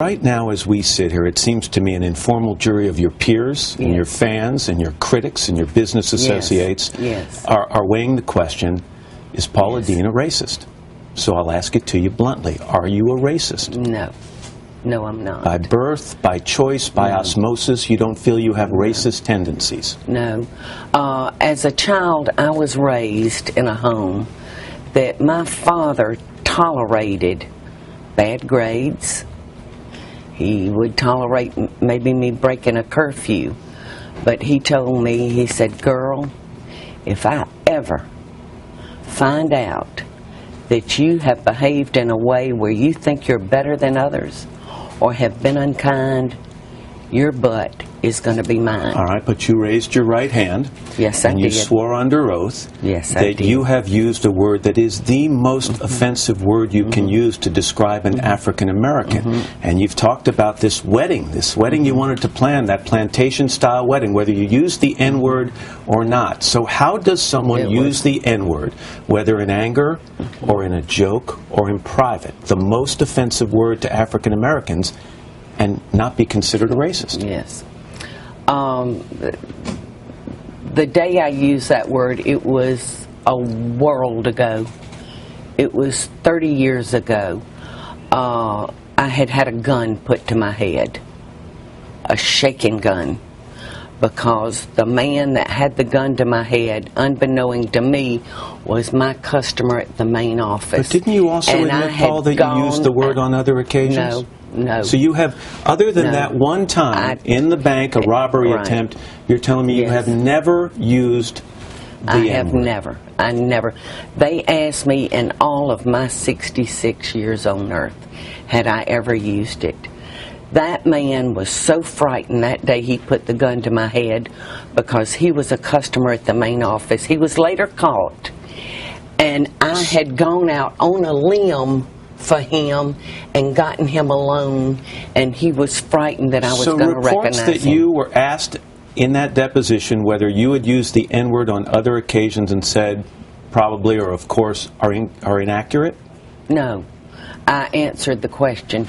Right now, as we sit here, it seems to me an informal jury of your peers and your fans and your critics and your business associates are weighing the question, is Paula Deen a racist? So I'll ask it to you bluntly. Are you a racist? No. No, I'm not. By birth, by choice, by osmosis, you don't feel you have racist tendencies? No. As a child, I was raised in a home that my father tolerated bad grades. He would tolerate maybe me breaking a curfew. But he told me, he said, "Girl, if I ever find out that you have behaved in a way where you think you're better than others or have been unkind, your butt is going to be mine." All right, but you raised your right hand. Yes, I did. And you swore under oath that you have used a word that is the most offensive word you can use to describe an African American. And you've talked about this wedding you wanted to plan, that plantation-style wedding, whether you use the N-word or not. So how does someone use the N-word, whether in anger or in a joke or in private, the most offensive word to African Americans, and not be considered a racist? Yes. The day I used that word, it was a world ago. It was 30 years ago. I had a gun put to my head, a shaking gun, because the man that had the gun to my head, unbeknown to me, was my customer at the main office. But didn't you also admit, Paul, that you used the word on other occasions? No. So you have, other than that one time in the bank, a robbery attempt, you're telling me you have never used the N-word? I have never. I never. They asked me in all of my 66 years on earth, had I ever used it. That man was so frightened that day he put the gun to my head because he was a customer at the main office. He was later caught. And I had gone out on a limb for him and gotten him alone, and he was frightened that I was going to recognize him. So reports that you were asked in that deposition whether you had used the N-word on other occasions and said probably or of course are inaccurate? No. I answered the question